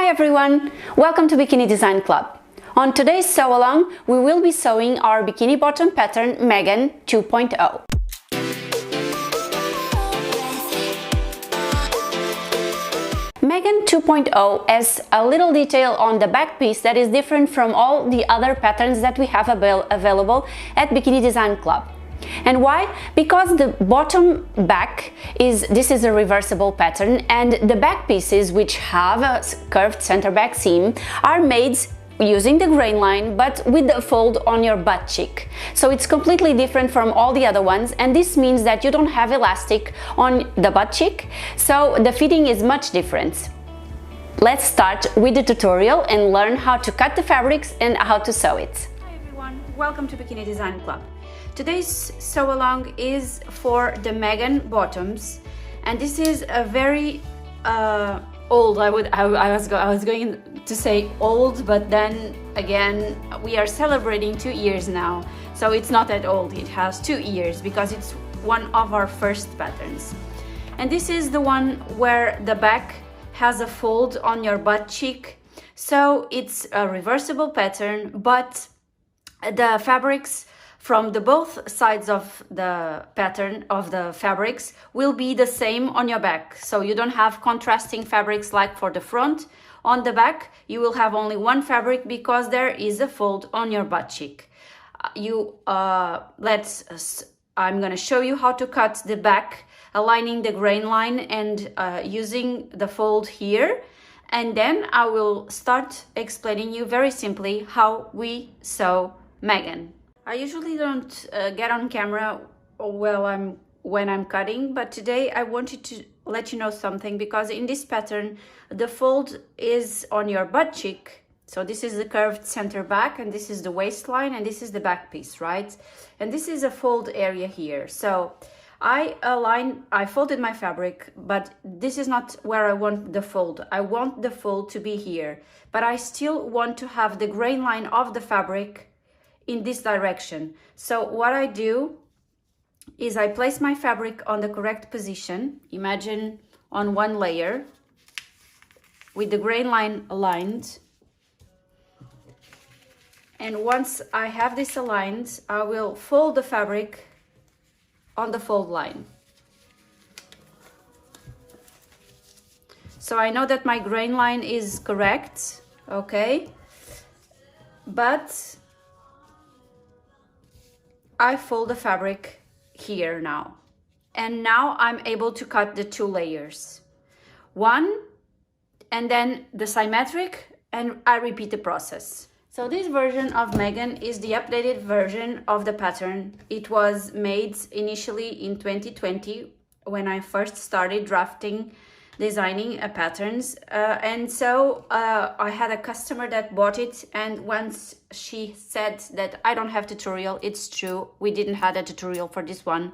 Hi everyone! Welcome to Bikini Design Club. On today's sew along, we will be sewing our bikini bottom pattern 𝗥𝗘𝗩𝗘𝗥𝗦𝗃 2.0. 𝗥𝗃𝗃 2.0 has a little detail on the back piece that is different from all the other patterns that we have available at Bikini Design Club. And why? Because the bottom back this is a reversible pattern, and the back pieces, which have a curved center back seam, are made using the grain line but with the fold on your butt cheek. So it's completely different from all the other ones, and this means that you don't have elastic on the butt cheek, so the fitting is much different. Let's start with the tutorial and learn how to cut the fabrics and how to sew it. Hi everyone, welcome to Bikini Design Club. Today's sew along is for the 𝗥𝗃 bottoms, and this is a very old, I was going to say old, but then again we are celebrating 2 years now, so it's not that old. It has 2 years because it's one of our first patterns. And this is the one where the back has a fold on your butt cheek, so it's a reversible pattern, but the fabrics from the both sides of the pattern of the fabrics will be the same on your back. So you don't have contrasting fabrics like for the front. On the back you will have only one fabric because there is a fold on your butt cheek. I'm going to show you how to cut the back, aligning the grain line and using the fold here, and then I will start explaining you very simply how we sew 𝗥𝗃. I usually don't get on camera when I'm cutting, but today I wanted to let you know something, because in this pattern the fold is on your butt cheek. So this is the curved center back, and this is the waistline, and this is the back piece, right? And this is a fold area here. So I folded my fabric, but this is not where I want the fold. I want the fold to be here, but I still want to have the grain line of the fabric in this direction. So what I do is I place my fabric on the correct position. Imagine on one layer with the grain line aligned. And once I have this aligned, I will fold the fabric on the fold line. So I know that my grain line is correct, okay? But I fold the fabric here now, and now I'm able to cut the 2 layers, one and then the symmetric, and I repeat the process. So this version of 𝗥𝗃 is the updated version of the pattern. It was made initially in 2020 when I first started designing patterns, and so I had a customer that bought it, and once she said that I don't have tutorial, it's true, we didn't have a tutorial for this one.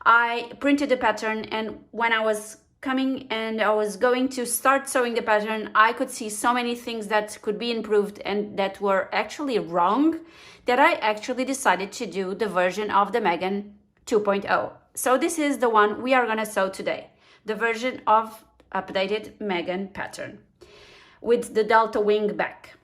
I printed the pattern, and when I was coming and I was going to start sewing the pattern, I could see so many things that could be improved and that were actually wrong, that I actually decided to do the version of the 𝗥𝗃 2.0. So this is the one we are gonna sew today, the version of updated 𝗥𝗃 pattern with the delta wing back.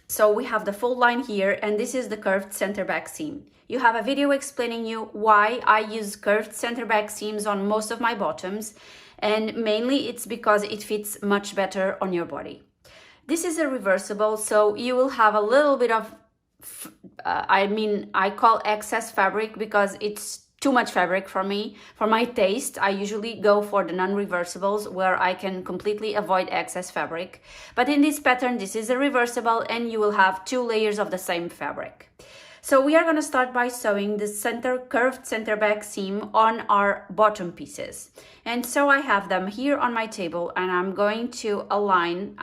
So we have the fold line here, and this is the curved center back seam. You have a video explaining you why I use curved center back seams on most of my bottoms, and mainly it's because it fits much better on your body. This is a reversible, so you will have a little bit of I call excess fabric because it's too much fabric for me. For my taste, I usually go for the non-reversibles where I can completely avoid excess fabric. But in this pattern, this is a reversible, and you will have 2 layers of the same fabric. So we are going to start by sewing the curved center back seam on our bottom pieces. And so I have them here on my table, and I'm going to align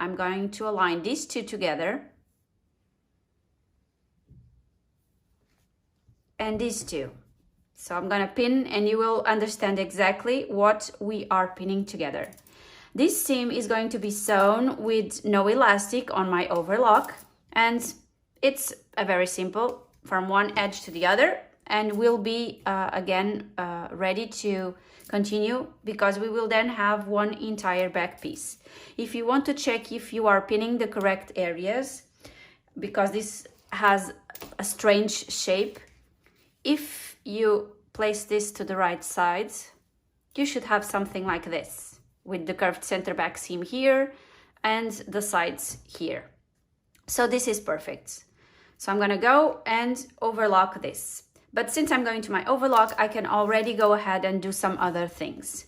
these 2 together, and these 2. So I'm gonna pin, and you will understand exactly what we are pinning together. This seam is going to be sewn with no elastic on my overlock, and it's a very simple from one edge to the other, and we'll be again ready to continue, because we will then have one entire back piece. If you want to check if you are pinning the correct areas, because this has a strange shape, if you place this to the right side, you should have something like this, with the curved center back seam here and the sides here. So this is perfect. So I'm gonna go and overlock this. But since I'm going to my overlock, I can already go ahead and do some other things.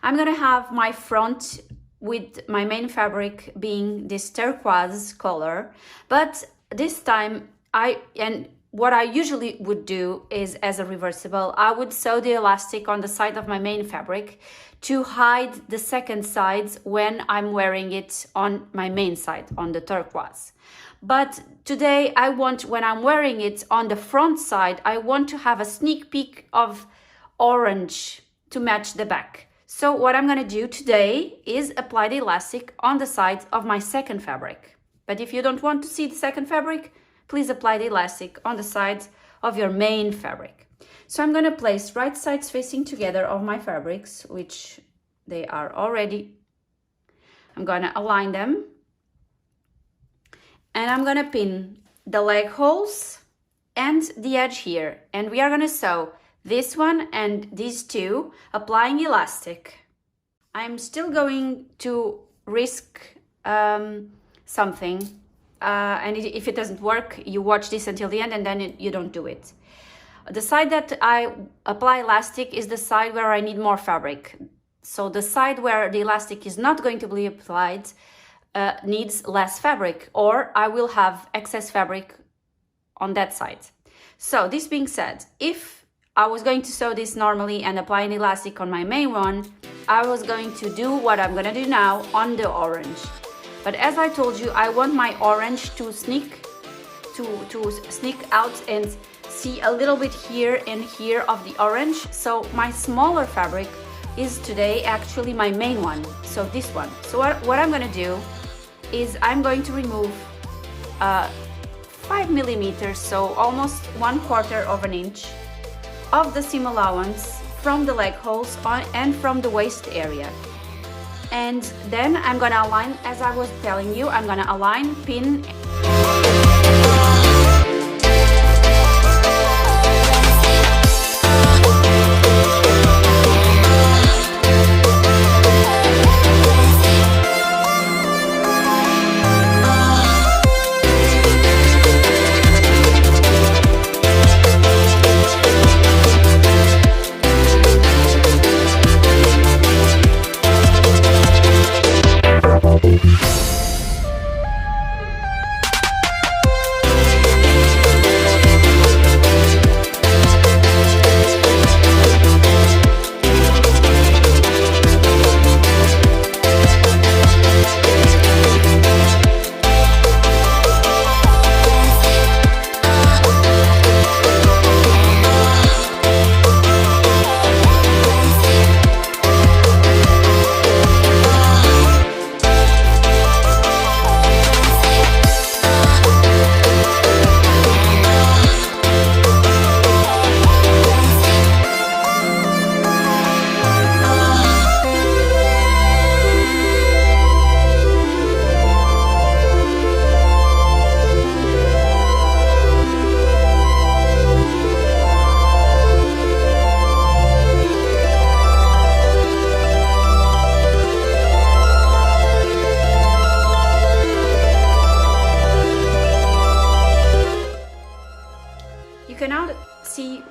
I'm gonna have my front with my main fabric being this turquoise color, but this time what I usually would do is, as a reversible, I would sew the elastic on the side of my main fabric to hide the second sides when I'm wearing it on my main side, on the turquoise. But today I want, when I'm wearing it on the front side, I want to have a sneak peek of orange to match the back. So what I'm gonna do today is apply the elastic on the side of my second fabric. But if you don't want to see the second fabric, please apply the elastic on the sides of your main fabric. So I'm gonna place right sides facing together of my fabrics, which they are already. I'm gonna align them. And I'm gonna pin the leg holes and the edge here. And we are gonna sew this one and these two, applying elastic. I'm still going to risk something. And if it doesn't work, you watch this until the end and then you don't do it. The side that I apply elastic is the side where I need more fabric. So the side where the elastic is not going to be applied needs less fabric, or I will have excess fabric on that side. So this being said, if I was going to sew this normally and apply an elastic on my main one, I was going to do what I'm gonna do now on the orange. But as I told you, I want my orange to sneak out and see a little bit here and here of the orange. So my smaller fabric is today actually my main one, so this one. So what I'm gonna do is I'm going to remove 5 millimeters, so almost 1/4 of an inch of the seam allowance from the leg holes and from the waist area. And then I'm gonna align, as I was telling you, I'm gonna align, pin.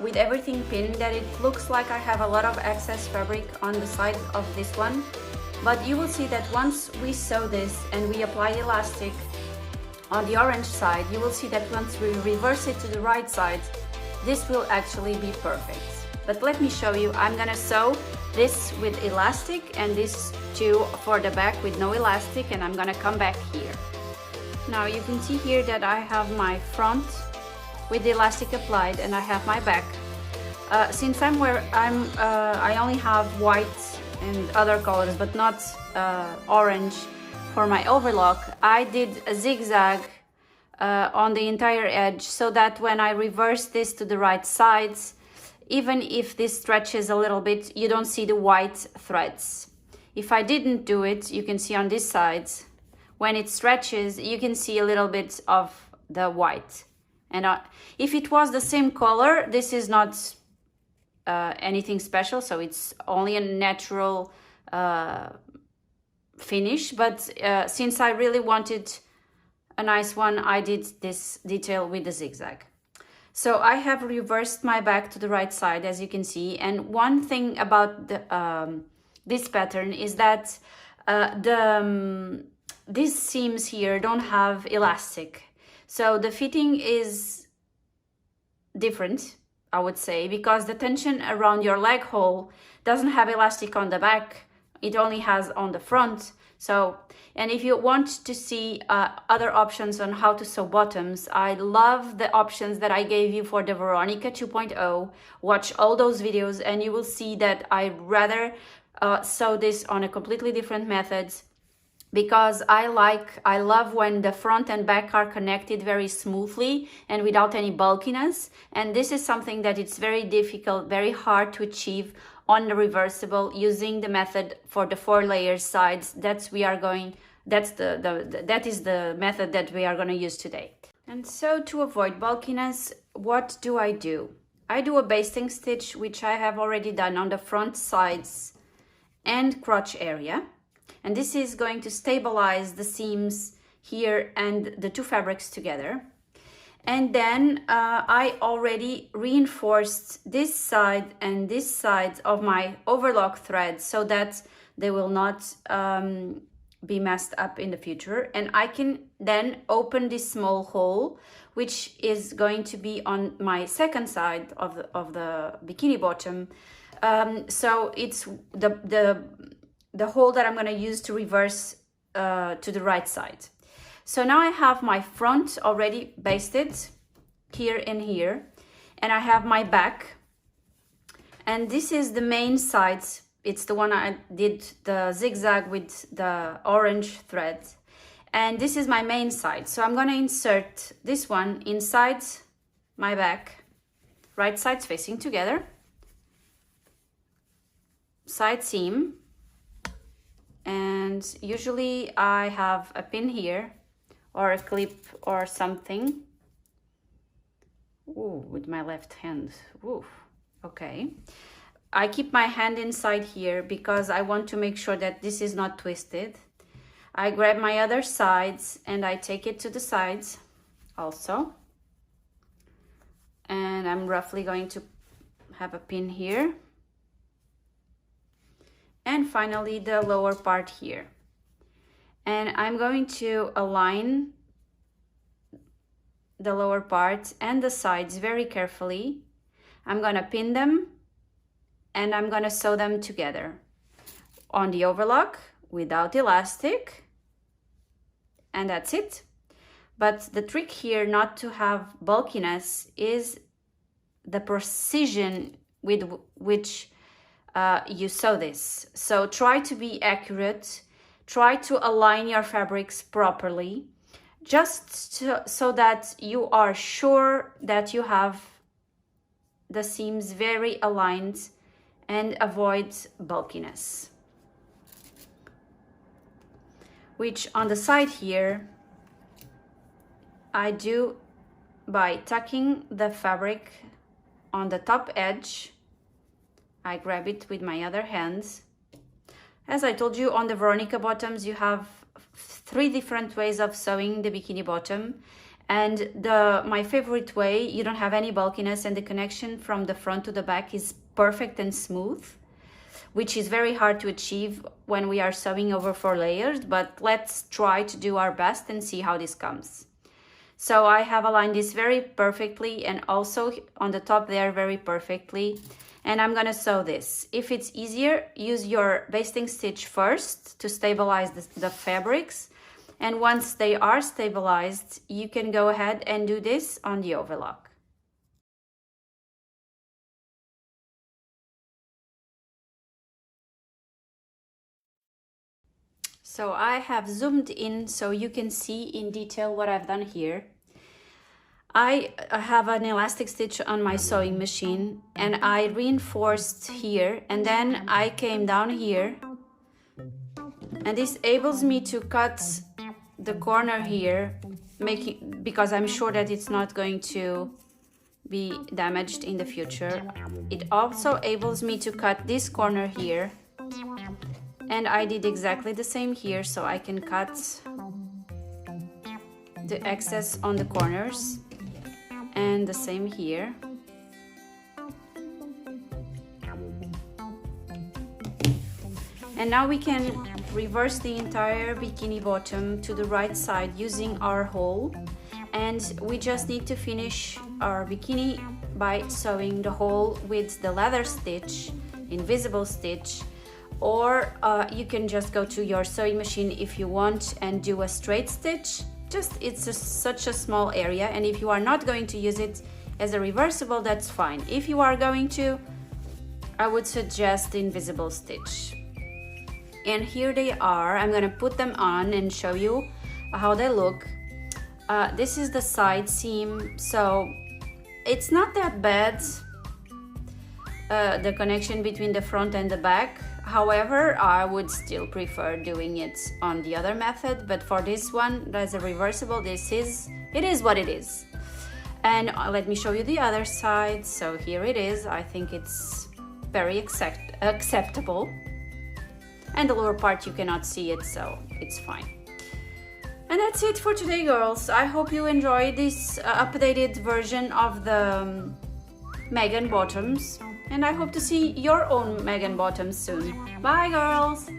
With everything pinned that it looks like I have a lot of excess fabric on the side of this one, but you will see that once we sew this and we apply the elastic on the orange side, you will see that once we reverse it to the right side, this will actually be perfect. But let me show you. I'm gonna sew this with elastic and this two for the back with no elastic, and I'm gonna come back here. Now you can see here that I have my front with the elastic applied and I have my back. Since I only have white and other colors but not orange for my overlock, I did a zigzag on the entire edge, so that when I reverse this to the right sides, even if this stretches a little bit, you don't see the white threads. If I didn't do it, you can see on this side, when it stretches, you can see a little bit of the white. And if it was the same color, this is not anything special, so it's only a natural finish. But since I really wanted a nice one, I did this detail with the zigzag. So I have reversed my back to the right side, as you can see. And one thing about this pattern is that these seams here don't have elastic. So the fitting is different, I would say, because the tension around your leg hole doesn't have elastic on the back. It only has on the front. So, and if you want to see other options on how to sew bottoms, I love the options that I gave you for the 𝗥𝗘𝗩𝗘𝗥𝗦𝗕 2.0. Watch all those videos and you will see that I rather sew this on a completely different methods, because I love when the front and back are connected very smoothly and without any bulkiness. And this is something that it's very difficult, very hard to achieve on the reversible using the method for the 4 layer sides. That is the method that we are going to use today. And so to avoid bulkiness, what do? I do a basting stitch, which I have already done on the front sides and crotch area. And this is going to stabilize the seams here and the two fabrics together. And then I already reinforced this side and this side of my overlock thread so that they will not be messed up in the future. And I can then open this small hole, which is going to be on my second side of the bikini bottom. So it's the hole that I'm going to use to reverse to the right side. So now I have my front already basted here and here, and I have my back, and this is the main side. It's the one I did the zigzag with the orange thread, and this is my main side. So I'm going to insert this one inside my back, right sides facing together, side seam, and usually I have a pin here or a clip or something. Ooh, with my left hand. Ooh, okay. I keep my hand inside here because I want to make sure that this is not twisted. I grab my other sides and I take it to the sides also. And I'm roughly going to have a pin here. And finally the lower part here. And I'm going to align the lower part and the sides very carefully. I'm going to pin them and I'm going to sew them together on the overlock without elastic. And that's it. But the trick here not to have bulkiness is the precision with which you sew this. So try to be accurate. Try to align your fabrics properly, just so that you are sure that you have the seams very aligned and avoid bulkiness. Which on the side here, I do by tucking the fabric on the top edge. I grab it with my other hand. As I told you, on the 𝗥𝗏𝗡𝗥𝗦𝗕 bottoms, you have 3 different ways of sewing the bikini bottom. And my favorite way, you don't have any bulkiness and the connection from the front to the back is perfect and smooth, which is very hard to achieve when we are sewing over 4 layers, but let's try to do our best and see how this comes. So I have aligned this very perfectly and also on the top there very perfectly. And I'm going to sew this. If it's easier, use your basting stitch first to stabilize the fabrics. And once they are stabilized, you can go ahead and do this on the overlock. So I have zoomed in so you can see in detail what I've done here. I have an elastic stitch on my sewing machine and I reinforced here, and then I came down here, and this enables me to cut the corner here, because I'm sure that it's not going to be damaged in the future. It also enables me to cut this corner here, and I did exactly the same here, so I can cut the excess on the corners, and the same here. And now we can reverse the entire bikini bottom to the right side using our hole, and we just need to finish our bikini by sewing the hole with the leather stitch, invisible stitch, or you can just go to your sewing machine if you want and do a straight stitch. It's just such a small area, and if you are not going to use it as a reversible, that's fine. If you are going to, I would suggest the invisible stitch. And here they are. I'm gonna put them on and show you how they look. This is the side seam, so it's not that bad, the connection between the front and the back. However, I would still prefer doing it on the other method, but for this one, as a reversible, it is what it is. And let me show you the other side. So here it is. I think it's very acceptable. And the lower part, you cannot see it, so it's fine. And that's it for today, girls. I hope you enjoyed this updated version of the Megan bottoms, and I hope to see your own Megan bottoms soon. Bye, girls!